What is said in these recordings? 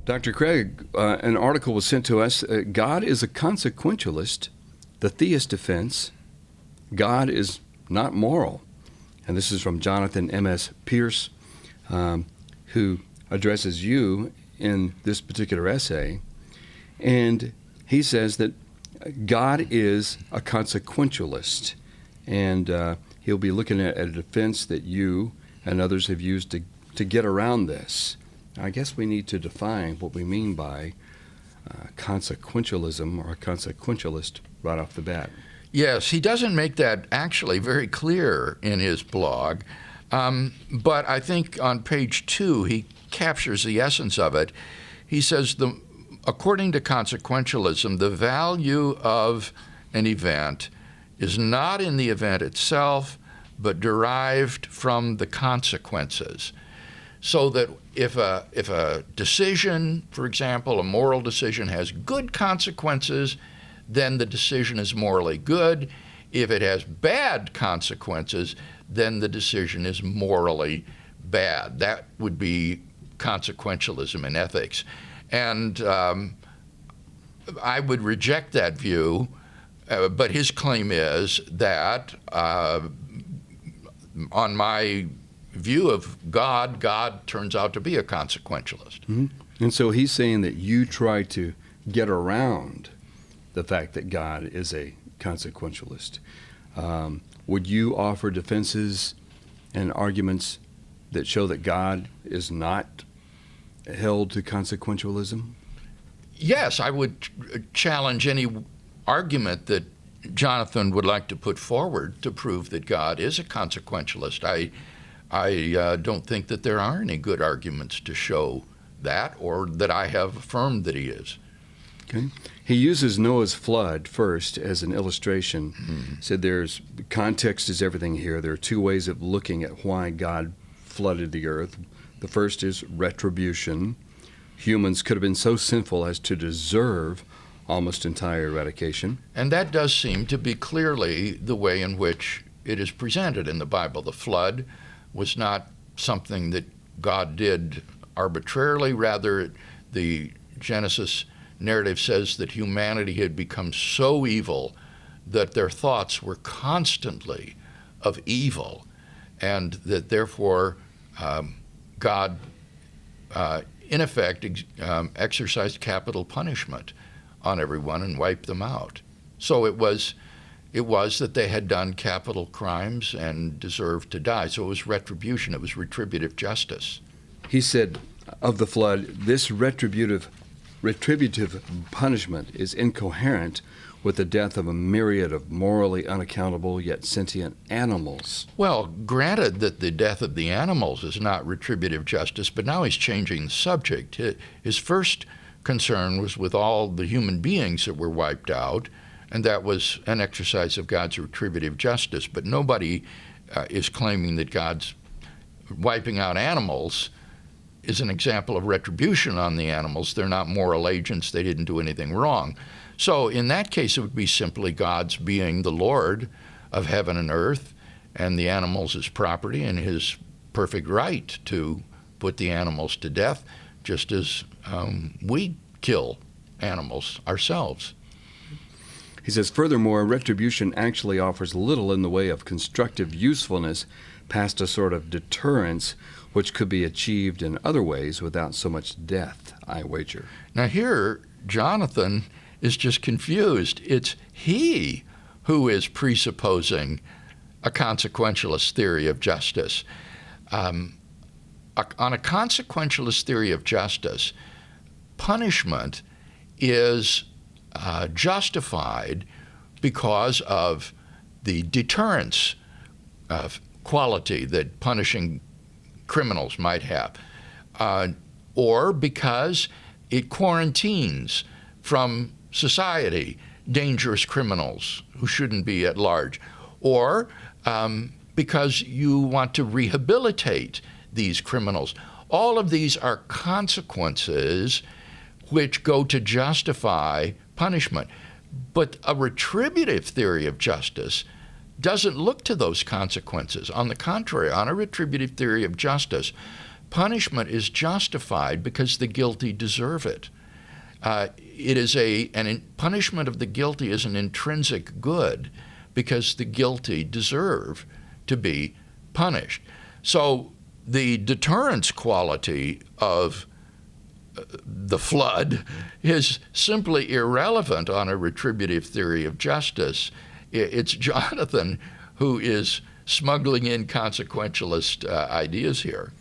Dr. Craig, an article was sent to us. God is a consequentialist. The theist defense. God is not moral. And this is from Jonathan M.S. Pierce, who addresses you in this particular essay. And he says that God is a consequentialist. And he'll be looking at a defense that you and others have used to get around this. I guess we need to define what we mean by consequentialism or a consequentialist right off the bat. Yes, he doesn't make that actually very clear in his blog, but I think on page 2 he captures the essence of it. He says, according to consequentialism, the value of an event is not in the event itself, but derived from the consequences. So that if a decision, for example, a moral decision, has good consequences, then the decision is morally good. If it has bad consequences, then the decision is morally bad. That would be consequentialism in ethics. And I would reject that view, but his claim is that on my view of God, God turns out to be a consequentialist. Mm-hmm. And so he's saying that you try to get around the fact that God is a consequentialist. Would you offer defenses and arguments that show that God is not held to consequentialism? Yes, I would challenge any argument that Jonathan would like to put forward to prove that God is a consequentialist. I don't think that there are any good arguments to show that, or that I have affirmed that he is. Okay. He uses Noah's flood first as an illustration. Mm-hmm. Said there's context is everything here. There are two ways of looking at why God flooded the earth. The first is retribution. Humans could have been so sinful as to deserve almost entire eradication. And that does seem to be clearly the way in which it is presented in the Bible. The flood was not something that God did arbitrarily. Rather, the Genesis narrative says that humanity had become so evil that their thoughts were constantly of evil, and that therefore God, in effect, exercised capital punishment on everyone and wiped them out. So it was that they had done capital crimes and deserved to die. So it was retribution. It was retributive justice. He said of the flood, this retributive punishment is incoherent with the death of a myriad of morally unaccountable yet sentient animals. Well, granted that the death of the animals is not retributive justice, but now he's changing the subject. His first concern was with all the human beings that were wiped out, and that was an exercise of God's retributive justice. But nobody is claiming that God's wiping out animals is an example of retribution on the animals. They're not moral agents. They didn't do anything wrong. So in that case, it would be simply God's being the Lord of heaven and earth, and the animals his property, and his perfect right to put the animals to death, just as we kill animals ourselves. He says, furthermore, retribution actually offers little in the way of constructive usefulness past a sort of deterrence, which could be achieved in other ways without so much death, I wager. Now here, Jonathan is just confused. It's he who is presupposing a consequentialist theory of justice. On a consequentialist theory of justice, punishment is justified because of the deterrence quality that punishing criminals might have, or because it quarantines from society dangerous criminals who shouldn't be at large, or because you want to rehabilitate these criminals. All of these are consequences which go to justify punishment. But a retributive theory of justice doesn't look to those consequences. On the contrary, on a retributive theory of justice, punishment is justified because the guilty deserve it. Punishment of the guilty is an intrinsic good because the guilty deserve to be punished. So the deterrence quality of the flood is simply irrelevant on a retributive theory of justice. It's Jonathan who is smuggling in consequentialist ideas here.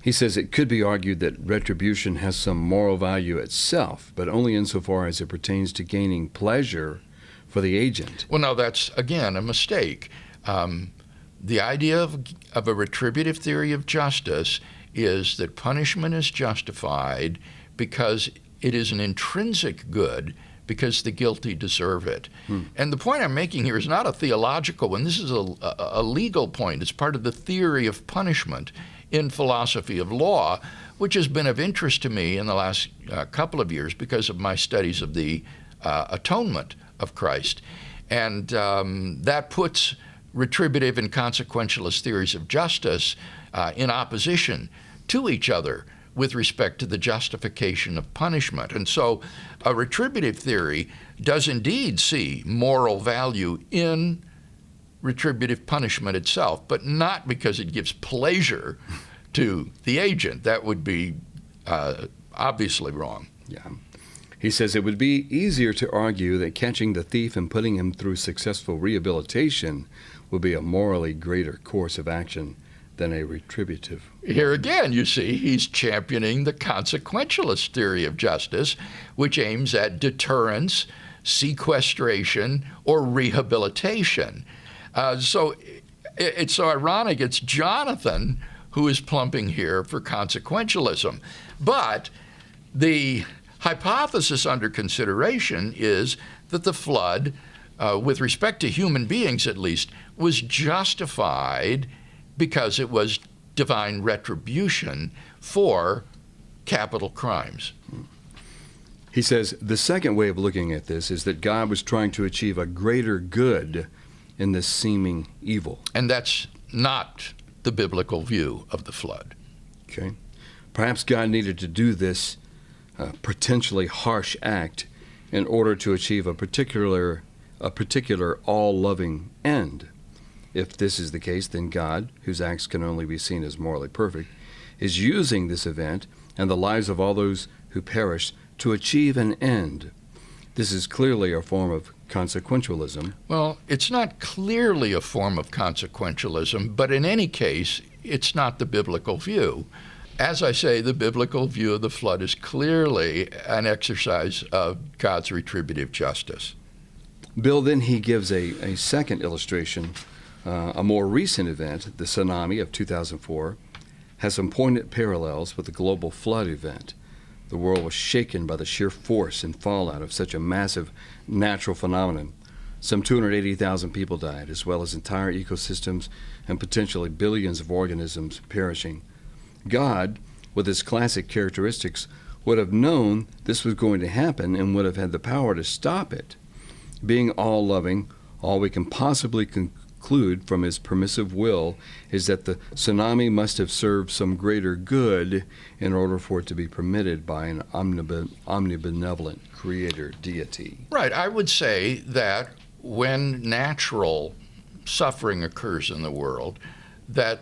He says it could be argued that retribution has some moral value itself, but only insofar as it pertains to gaining pleasure for the agent. Well, no, that's, again, a mistake. The idea of a retributive theory of justice is that punishment is justified because it is an intrinsic good, because the guilty deserve it. And the point I'm making here is not a theological one. This is a legal point. It's part of the theory of punishment in philosophy of law, which has been of interest to me in the last couple of years because of my studies of the atonement of Christ. And that puts retributive and consequentialist theories of justice in opposition to each other with respect to the justification of punishment. And so a retributive theory does indeed see moral value in retributive punishment itself, but not because it gives pleasure to the agent. That would be obviously wrong. Yeah. He says it would be easier to argue that catching the thief and putting him through successful rehabilitation would be a morally greater course of action than a retributive. Here again, you see, he's championing the consequentialist theory of justice, which aims at deterrence, sequestration, or rehabilitation. So it's so ironic. It's Jonathan who is plumping here for consequentialism. But the hypothesis under consideration is that the flood, with respect to human beings at least, was justified because it was divine retribution for capital crimes. He says the second way of looking at this is that God was trying to achieve a greater good in this seeming evil. And that's not the biblical view of the flood. Okay. Perhaps God needed to do this potentially harsh act in order to achieve a particular all-loving end. If this is the case, then God, whose acts can only be seen as morally perfect, is using this event and the lives of all those who perish to achieve an end. This is clearly a form of consequentialism. Well, it's not clearly a form of consequentialism, but in any case, it's not the biblical view. As I say, the biblical view of the flood is clearly an exercise of God's retributive justice. Bill, then he gives a second illustration. A more recent event, the tsunami of 2004, has some poignant parallels with the global flood event. The world was shaken by the sheer force and fallout of such a massive natural phenomenon. Some 280,000 people died, as well as entire ecosystems and potentially billions of organisms perishing. God, with his classic characteristics, would have known this was going to happen and would have had the power to stop it. Being all-loving, all we can possibly conclude from his permissive will is that the tsunami must have served some greater good in order for it to be permitted by an omnibenevolent creator deity. Right. I would say that when natural suffering occurs in the world, that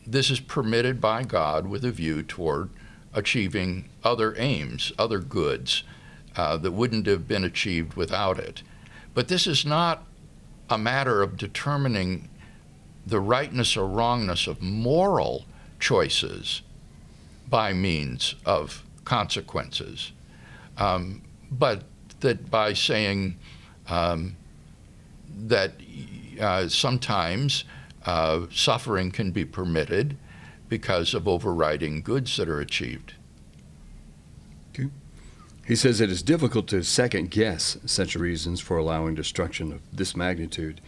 this is permitted by God with a view toward achieving other aims, other goods that wouldn't have been achieved without it. But this is not a matter of determining the rightness or wrongness of moral choices by means of consequences, but that by saying that sometimes suffering can be permitted because of overriding goods that are achieved. Okay. He says it is difficult to second-guess such reasons for allowing destruction of this magnitude.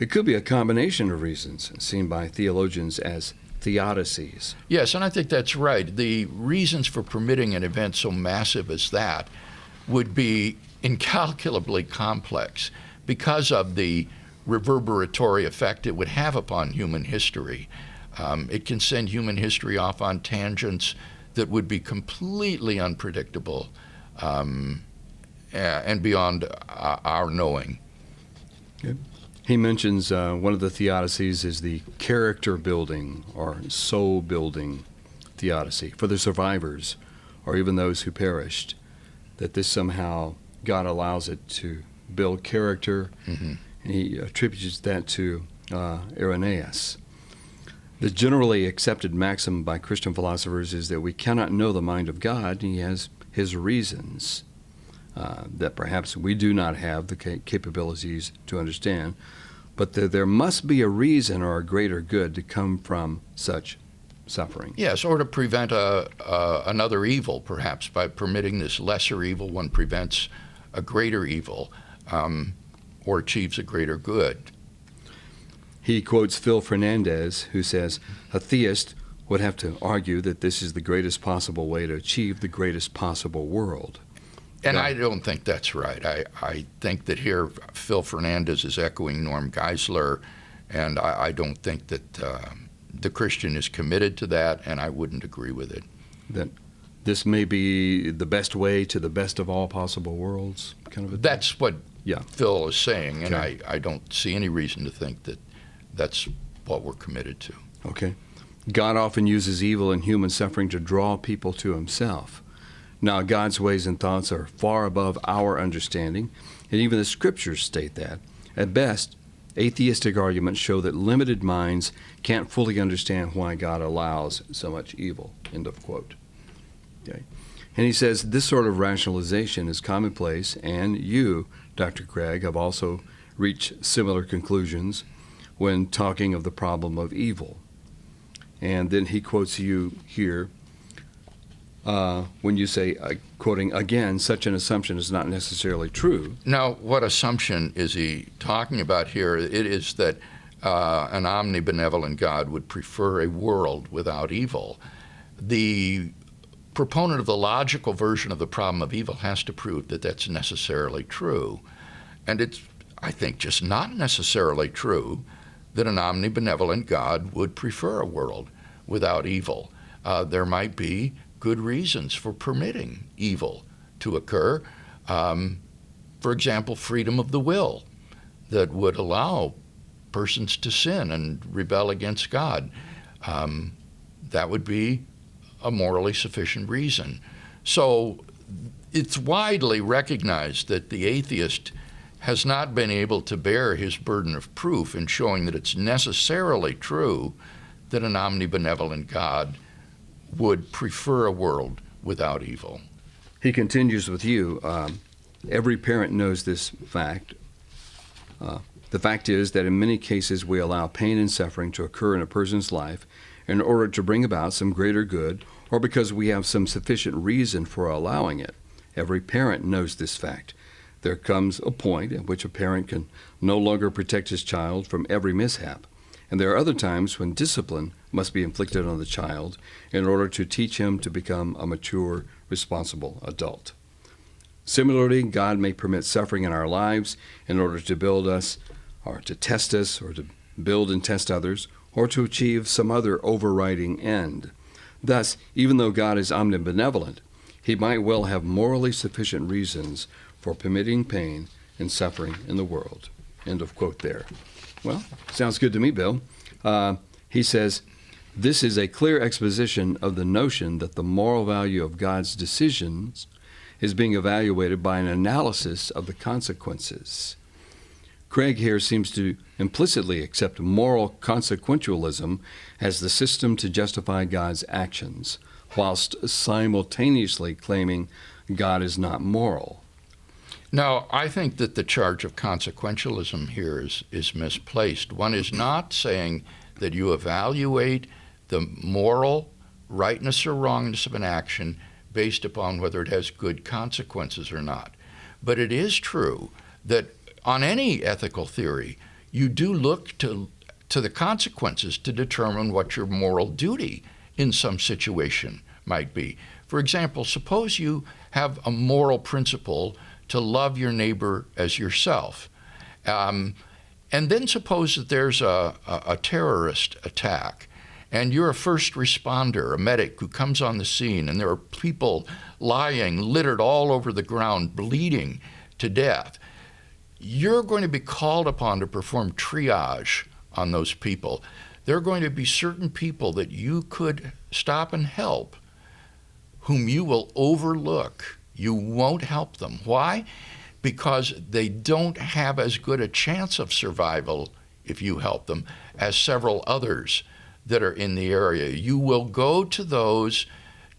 It could be a combination of reasons seen by theologians as theodicies. Yes, and I think that's right. The reasons for permitting an event so massive as that would be incalculably complex because of the reverberatory effect it would have upon human history. It can send human history off on tangents that would be completely unpredictable and beyond our knowing. Okay. He mentions one of the theodicies is the character building or soul building theodicy for the survivors or even those who perished, that this somehow God allows it to build character, and he attributes that to Irenaeus. The generally accepted maxim by Christian philosophers is that we cannot know the mind of God, and he has his reasons that perhaps we do not have the capabilities to understand, but that there must be a reason or a greater good to come from such suffering. Yes, or to prevent another evil, perhaps. By permitting this lesser evil, one prevents a greater evil or achieves a greater good. He quotes Phil Fernandez, who says, a theist would have to argue that this is the greatest possible way to achieve the greatest possible world. And I don't think that's right. I think that here Phil Fernandez is echoing Norm Geisler, and I don't think that the Christian is committed to that, and I wouldn't agree with it. That this may be the best way to the best of all possible worlds, kind of a thing? That's what Yeah. Phil is saying, and Okay. I don't see any reason to think that that's what we're committed to. Okay. God often uses evil and human suffering to draw people to himself. Now, God's ways and thoughts are far above our understanding, and even the scriptures state that. At best, atheistic arguments show that limited minds can't fully understand why God allows so much evil. End of quote. Okay. And he says this sort of rationalization is commonplace, and you, Dr. Craig, have also reached similar conclusions when talking of the problem of evil. And then he quotes you here when you say, quoting, again, such an assumption is not necessarily true. Now, what assumption is he talking about here? It is that an omnibenevolent God would prefer a world without evil. The proponent of the logical version of the problem of evil has to prove that that's necessarily true. And it's, I think, just not necessarily true that an omnibenevolent God would prefer a world without evil. There might be good reasons for permitting evil to occur. For example, freedom of the will that would allow persons to sin and rebel against God. That would be a morally sufficient reason. So it's widely recognized that the atheist has not been able to bear his burden of proof in showing that it's necessarily true that an omnibenevolent God would prefer a world without evil. He continues with you. Every parent knows this fact. The fact is that in many cases we allow pain and suffering to occur in a person's life in order to bring about some greater good or because we have some sufficient reason for allowing it. Every parent knows this fact. There comes a point at which a parent can no longer protect his child from every mishap. And there are other times when discipline must be inflicted on the child in order to teach him to become a mature, responsible adult. Similarly, God may permit suffering in our lives in order to build us, or to test us, or to build and test others, or to achieve some other overriding end. Thus, even though God is omnibenevolent, he might well have morally sufficient reasons for permitting pain and suffering in the world. End of quote there. Well, sounds good to me, Bill. He says, this is a clear exposition of the notion that the moral value of God's decisions is being evaluated by an analysis of the consequences. Craig here seems to implicitly accept moral consequentialism as the system to justify God's actions, whilst simultaneously claiming God is not moral. Now, I think that the charge of consequentialism here is misplaced. One is not saying that you evaluate the moral rightness or wrongness of an action based upon whether it has good consequences or not. But it is true that on any ethical theory, you do look to the consequences to determine what your moral duty in some situation might be. For example, suppose you have a moral principle to love your neighbor as yourself. And then suppose that there's a terrorist attack, and you're a first responder, a medic who comes on the scene, and there are people lying, littered all over the ground, bleeding to death, you're going to be called upon to perform triage on those people. There are going to be certain people that you could stop and help whom you will overlook. You won't help them. Why? Because they don't have as good a chance of survival if you help them as several others that are in the area. You will go to those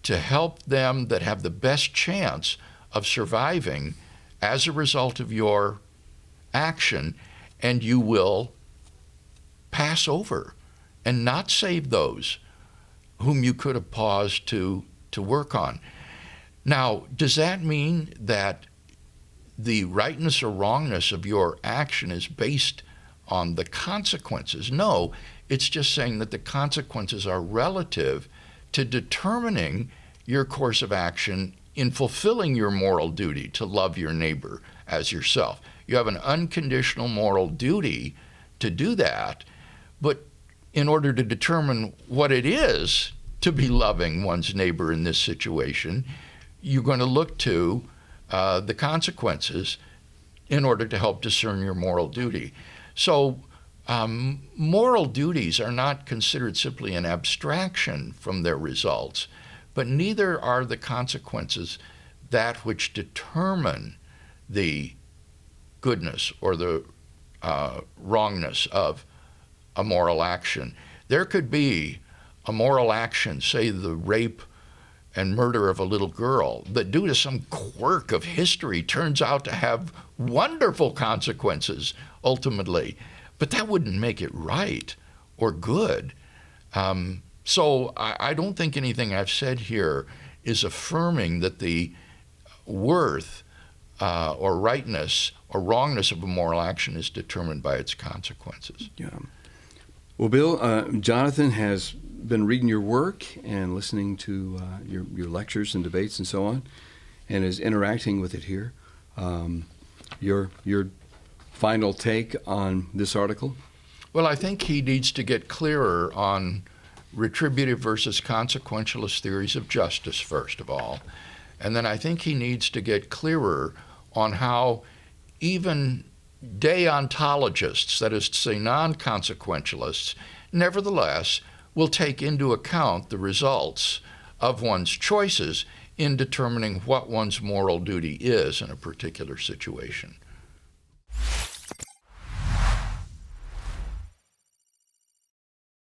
to help them that have the best chance of surviving as a result of your action, and you will pass over and not save those whom you could have paused to work on. Now, does that mean that the rightness or wrongness of your action is based on the consequences? No, it's just saying that the consequences are relative to determining your course of action in fulfilling your moral duty to love your neighbor as yourself. You have an unconditional moral duty to do that, but in order to determine what it is to be loving one's neighbor in this situation, you're going to look to the consequences in order to help discern your moral duty. So moral duties are not considered simply an abstraction from their results, but neither are the consequences that which determine the goodness or the wrongness of a moral action. There could be a moral action, say the rape and murder of a little girl, that due to some quirk of history turns out to have wonderful consequences ultimately, but that wouldn't make it right or good. So I don't think anything I've said here is affirming that the worth or rightness or wrongness of a moral action is determined by its consequences. Yeah. Well, Bill, Jonathan has been reading your work and listening to your lectures and debates and so on, and is interacting with it here. Your final take on this article? Well, I think he needs to get clearer on retributive versus consequentialist theories of justice, first of all. And then I think he needs to get clearer on how even deontologists, that is to say non-consequentialists, nevertheless will take into account the results of one's choices in determining what one's moral duty is in a particular situation.